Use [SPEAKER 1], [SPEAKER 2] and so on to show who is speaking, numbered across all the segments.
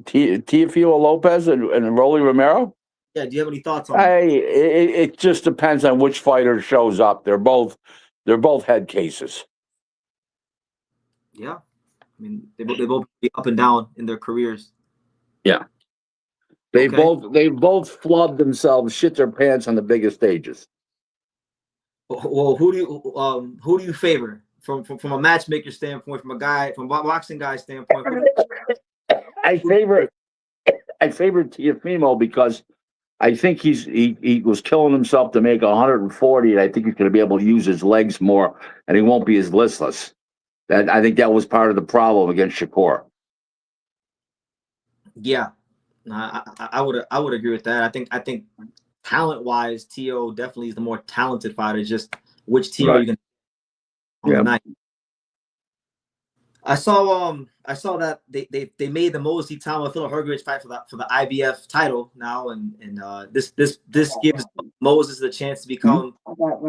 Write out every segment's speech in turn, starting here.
[SPEAKER 1] Teofimo Lopez and Rolly Romero?
[SPEAKER 2] Yeah, do you have any thoughts on that?
[SPEAKER 1] It just depends on which fighter shows up. They're both head cases.
[SPEAKER 2] Yeah, I mean they both be up and down in their careers.
[SPEAKER 1] Yeah, they both flubbed themselves, shit their pants on the biggest stages.
[SPEAKER 2] Well, who do you favor from a matchmaker standpoint, from a boxing guy standpoint?
[SPEAKER 1] I favor Teofimo because I think he was killing himself to make 140, and I think he's going to be able to use his legs more, and he won't be as listless. I think that was part of the problem against Shakur.
[SPEAKER 2] Yeah, I would agree with that. I think talent-wise, Teo definitely is the more talented fighter. Just which team are you going to on the night? I saw that they made the Itauma Filip Hrgovic fight for the IBF title now, and this gives Moses the chance to become.
[SPEAKER 1] What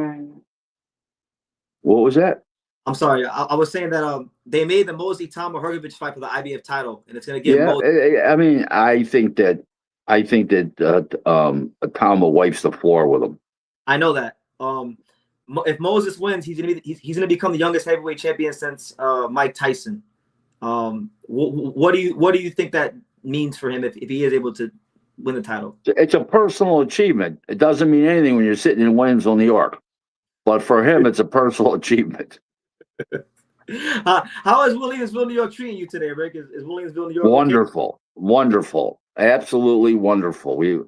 [SPEAKER 1] was that?
[SPEAKER 2] I'm sorry, I was saying that they made the Itauma Hrgovic fight for the IBF title, and it's going to give.
[SPEAKER 1] I mean, I think that Itauma wipes the floor with him.
[SPEAKER 2] I know that. If Moses wins, he's gonna become the youngest heavyweight champion since Mike Tyson. What do you think that means for him if he is able to win the title?
[SPEAKER 1] It's a personal achievement. It doesn't mean anything when you're sitting in Williamsville, New York, but for him, it's a personal achievement.
[SPEAKER 2] How is Williamsville, New York treating you today, Rick? Is Williamsville, New York
[SPEAKER 1] wonderful, okay? Wonderful, absolutely wonderful. We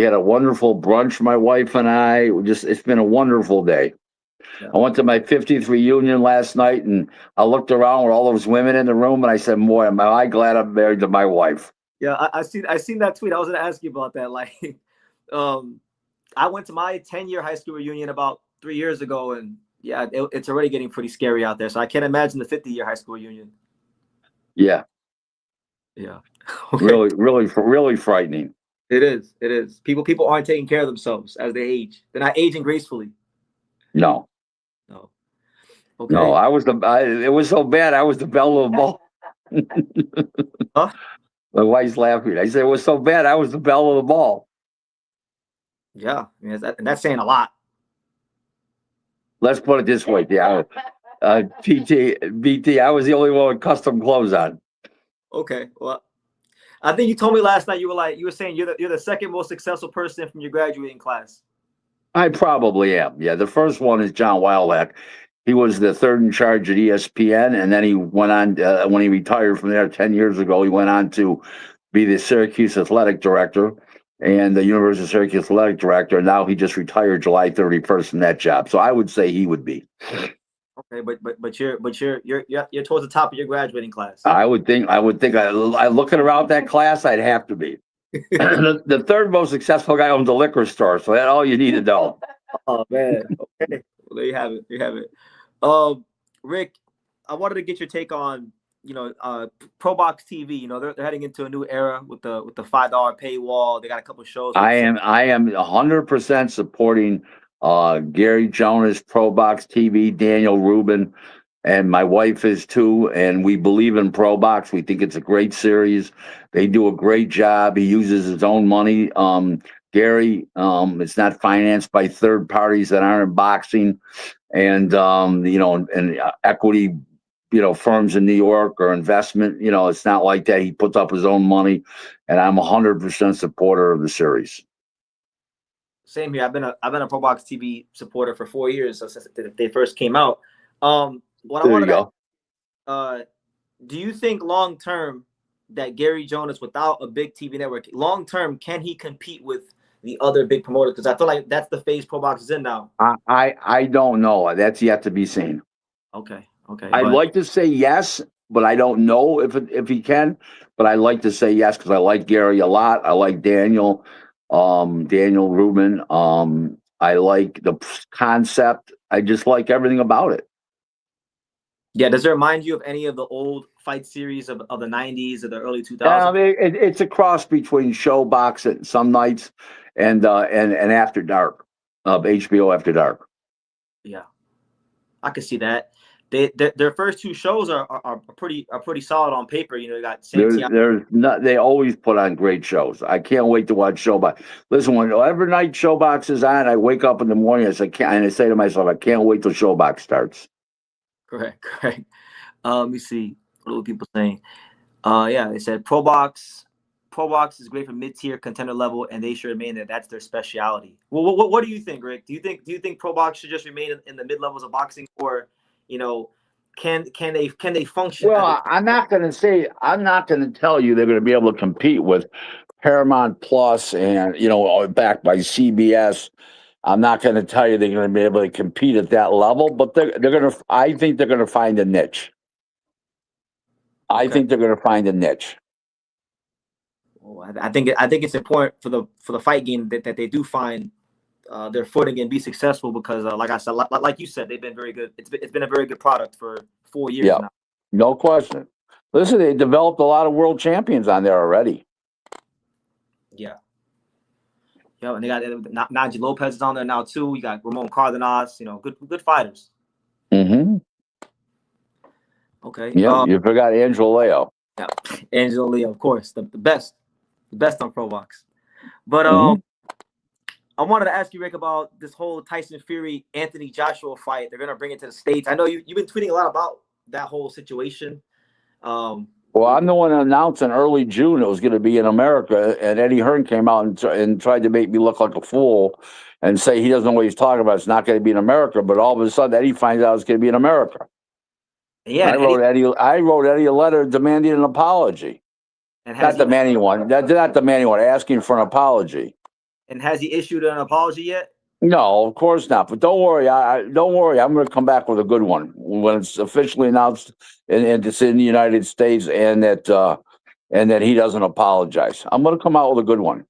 [SPEAKER 1] had a wonderful brunch, my wife and I. It's been a wonderful day. Yeah. I went to my 50th reunion last night, and I looked around with all those women in the room, and I said, "Boy, am I glad I'm married to my wife."
[SPEAKER 2] Yeah, I seen that tweet. I was going to ask you about that. Like, I went to my 10-year high school reunion about 3 years ago, and yeah, it's already getting pretty scary out there. So I can't imagine the 50-year high school reunion.
[SPEAKER 1] Yeah.
[SPEAKER 2] Yeah.
[SPEAKER 1] Okay. Really frightening.
[SPEAKER 2] It is. People aren't taking care of themselves as they age. They're not aging gracefully.
[SPEAKER 1] No.
[SPEAKER 2] Okay.
[SPEAKER 1] No, it was so bad. I was the belle of the ball.
[SPEAKER 2] Huh?
[SPEAKER 1] My wife's laughing. I said it was so bad. I was the belle of the ball.
[SPEAKER 2] Yeah, that's saying a lot.
[SPEAKER 1] Let's put it this way, yeah. BT, I was the only one with custom clothes on.
[SPEAKER 2] Okay, well, I think you told me last night you were saying you're the second most successful person from your graduating class.
[SPEAKER 1] I probably am. Yeah, the first one is John Wildhack. He was the third in charge at ESPN, and then he went on when he retired from there 10 years ago. He went on to be the Syracuse athletic director and the University of Syracuse athletic director. And now he just retired July 31st from that job. So I would say he would be.
[SPEAKER 2] Okay, but you're towards the top of your graduating class.
[SPEAKER 1] I would think. I looking around that class, I'd have to be. The third most successful guy owns a liquor store, so that's all you need to know.
[SPEAKER 2] Oh man. Okay. Well, there you have it. Rick, I wanted to get your take on ProBox TV. They're heading into a new era with the $5 paywall. They got a couple shows.
[SPEAKER 1] I am 100% supporting Gary Jonas, ProBox TV, Daniel Rubin, and my wife is too. And we believe in ProBox. We think it's a great series. They do a great job. He uses his own money. Gary, it's not financed by third parties that aren't in boxing, and equity, firms in New York or investment. It's not like that. He puts up his own money, and I'm 100% supporter of the series.
[SPEAKER 2] Same here. I've been a ProBox TV supporter for 4 years since they first came out. Do you think long term that Gary Jonas, without a big TV network, long term can he compete with the other big promoters? Because I feel like that's the phase ProBox is in now.
[SPEAKER 1] I don't know. That's yet to be seen.
[SPEAKER 2] Okay.
[SPEAKER 1] I'd like to say yes, but I don't know if he can. But I'd like to say yes because I like Gary a lot. I like Daniel Rubin. I like the concept. I just like everything about it.
[SPEAKER 2] Yeah. Does it remind you of any of the old fight series of the 90s or the early 2000s?
[SPEAKER 1] I mean, it's a cross between Showbox some nights and After Dark, HBO After Dark.
[SPEAKER 2] Yeah, I could see that. their first two shows are pretty solid on paper. You know, you got
[SPEAKER 1] There's,
[SPEAKER 2] Santiago.
[SPEAKER 1] there's not. They always put on great shows. I can't wait to watch Showbox. Listen, whenever night Showbox is on, I wake up in the morning. And I say to myself, I can't wait till Showbox starts.
[SPEAKER 2] Correct. Let me see. What are people saying? Yeah, they said ProBox is great for mid-tier contender level, and they should remain there. That's their specialty. Well, what do you think, Rick? Do you think ProBox should just remain in the mid levels of boxing, or can they function?
[SPEAKER 1] Well, I'm not going to tell you they're going to be able to compete with Paramount Plus and backed by CBS. I'm not going to tell you they're going to be able to compete at that level, but they're going to. I think they're going to find a niche. I think they're going to find a niche.
[SPEAKER 2] Well, I think it's important for the fight game that they do find their footing and be successful, because like I said, like you said, they've been very good. It's been a very good product for 4 years now.
[SPEAKER 1] No question. Listen, they developed a lot of world champions on there already.
[SPEAKER 2] Yeah, and they got Naji Lopez is on there now too. You got Ramon Cardenas. Good fighters.
[SPEAKER 1] Mm-hmm.
[SPEAKER 2] Okay.
[SPEAKER 1] Yeah, you forgot Angelo Leo.
[SPEAKER 2] Yeah, Angelo Leo, of course, the best on ProBox. But I wanted to ask you, Rick, about this whole Tyson Fury Anthony Joshua fight. They're gonna bring it to the States. I know you've been tweeting a lot about that whole situation.
[SPEAKER 1] Well, I'm the one that announced in early June it was going to be in America, and Eddie Hearn came out and tried to make me look like a fool and say he doesn't know what he's talking about. It's not going to be in America, but all of a sudden Eddie finds out it's going to be in America. Yeah, I wrote Eddie a letter demanding an apology. And not demanding one, asking for an apology.
[SPEAKER 2] And has he issued an apology yet?
[SPEAKER 1] No, of course not. But don't worry. Don't worry. I'm going to come back with a good one when it's officially announced and it's in the United States, and that he doesn't apologize. I'm going to come out with a good one.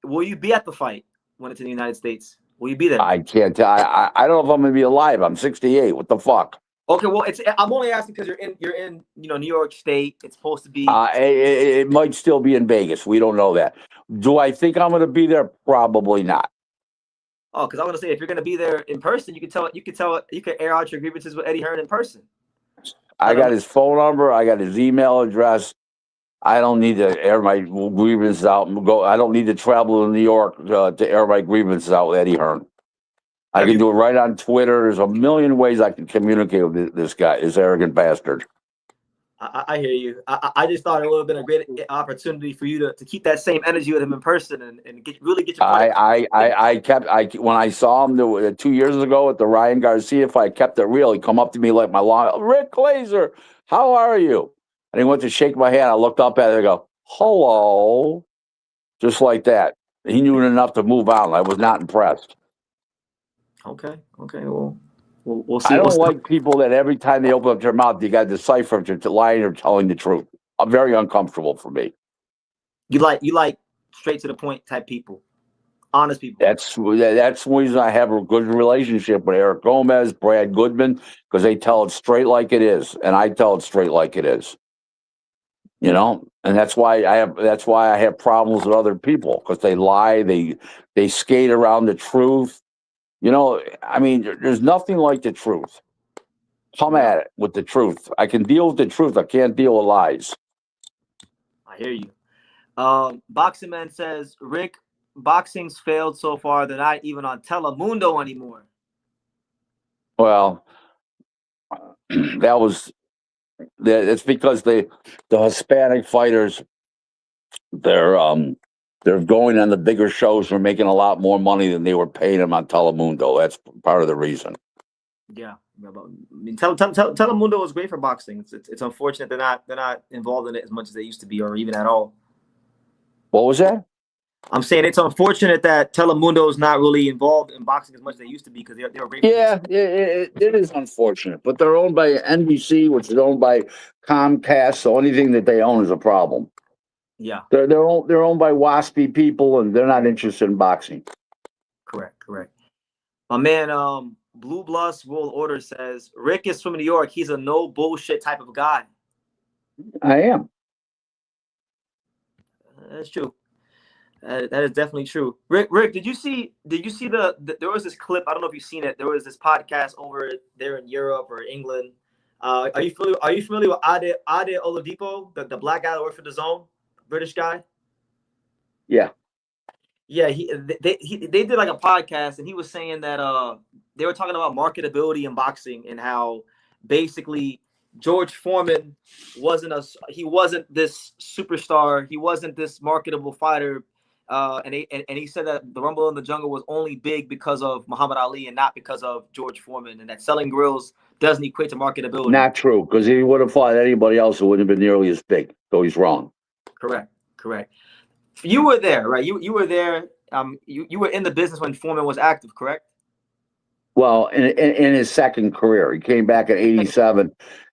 [SPEAKER 2] Will you be at the fight when it's in the United States? Will you be there?
[SPEAKER 1] I can't tell. I don't know if I'm going to be alive. I'm 68. What the fuck?
[SPEAKER 2] Okay, well, I'm only asking because you're in New York State. It's supposed to be.
[SPEAKER 1] It might still be in Vegas. We don't know that. Do I think I'm going to be there? Probably not.
[SPEAKER 2] Oh, because I want to say, if you're going to be there in person, you can air out your grievances with Eddie Hearn in person.
[SPEAKER 1] I got his phone number. I got his email address. I don't need to air my grievances out and go. I don't need to travel to New York to air my grievances out with Eddie Hearn. I can do it right on Twitter. There's a million ways I can communicate with this guy, this arrogant bastard.
[SPEAKER 2] I hear you. I just thought it would have been a great opportunity for you to keep that same energy with him in person and really get your point.
[SPEAKER 1] When I saw him 2 years ago at the Ryan Garcia fight, I kept it real. He come up to me like my long, Rick Glaser, how are you? And he went to shake my hand. I looked up at it and go, hello. Just like that. He knew enough to move on. I was not impressed.
[SPEAKER 2] Okay. Well, we'll see.
[SPEAKER 1] I don't like people that every time they open up their mouth, you got to decipher if they're lying or telling the truth. I'm very uncomfortable for me.
[SPEAKER 2] You like straight to the point type people, honest people.
[SPEAKER 1] That's the reason I have a good relationship with Eric Gomez, Brad Goodman, because they tell it straight like it is, and I tell it straight like it is. And that's why I have problems with other people, because they lie, they skate around the truth. There's nothing like the truth. Come at it with the truth. I can deal with the truth. I can't deal with lies.
[SPEAKER 2] I hear you. Boxing Man says, Rick, boxing's failed so far. They're not even on Telemundo anymore.
[SPEAKER 1] Well, it's because the Hispanic fighters, they're going on the bigger shows. They're making a lot more money than they were paying them on Telemundo. That's part of the reason.
[SPEAKER 2] Yeah, Telemundo is great for boxing. It's unfortunate they're not involved in it as much as they used to be, or even at all.
[SPEAKER 1] What was that?
[SPEAKER 2] I'm saying it's unfortunate that Telemundo is not really involved in boxing as much as they used to be, because they were great.
[SPEAKER 1] Yeah, it is unfortunate, but they're owned by NBC, which is owned by Comcast. So anything that they own is a problem.
[SPEAKER 2] Yeah,
[SPEAKER 1] they're owned by waspy people, and they're not interested in boxing.
[SPEAKER 2] Correct. My man, Blue Bloods World Order says Rick is from New York. He's a no bullshit type of guy.
[SPEAKER 1] I am.
[SPEAKER 2] That's true. That is definitely true. Rick, did you see there was this clip? I don't know if you've seen it. There was this podcast over there in Europe or England. Are you familiar with Ade Oladipo, the black guy that worked for the Zone, British guy?
[SPEAKER 1] Yeah.
[SPEAKER 2] Yeah, they did like a podcast, and he was saying that they were talking about marketability in boxing and how basically George Foreman wasn't this superstar, he wasn't this marketable fighter, and he said that the Rumble in the Jungle was only big because of Muhammad Ali and not because of George Foreman, and that selling grills doesn't equate to marketability.
[SPEAKER 1] Not true, because he would have fought anybody else who wouldn't have been nearly as big. So he's wrong.
[SPEAKER 2] Correct. You were there, right? You were there. You were in the business when Foreman was active, correct?
[SPEAKER 1] Well, in his second career, he came back in '87,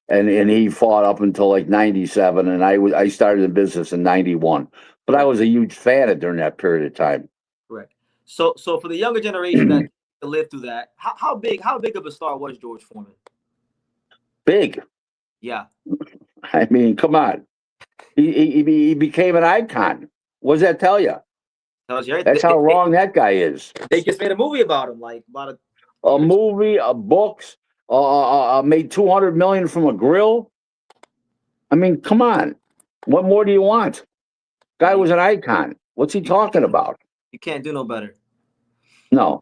[SPEAKER 1] and he fought up until like '97, and I started the business in '91. But I was a huge fan of during that period of time.
[SPEAKER 2] Correct. So for the younger generation that lived through that, how big of a star was George Foreman?
[SPEAKER 1] Big.
[SPEAKER 2] Yeah.
[SPEAKER 1] I mean, come on. He became an icon. What does that tell you? That's how wrong that guy is.
[SPEAKER 2] They just made a movie about him, like about
[SPEAKER 1] a movie, books, made $200 million from a grill. I mean, come on. What more do you want? Guy was an icon. What's he talking about?
[SPEAKER 2] You can't do no better.
[SPEAKER 1] No.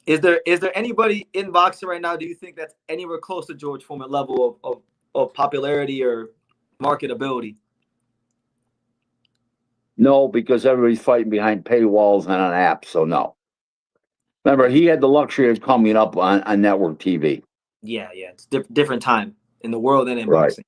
[SPEAKER 2] Is there anybody in boxing right now, do you think, that's anywhere close to George Foreman level of popularity or marketability?
[SPEAKER 1] No, because everybody's fighting behind paywalls and on apps, so no. Remember, he had the luxury of coming up on network TV.
[SPEAKER 2] Yeah. It's different time in the world and in boxing.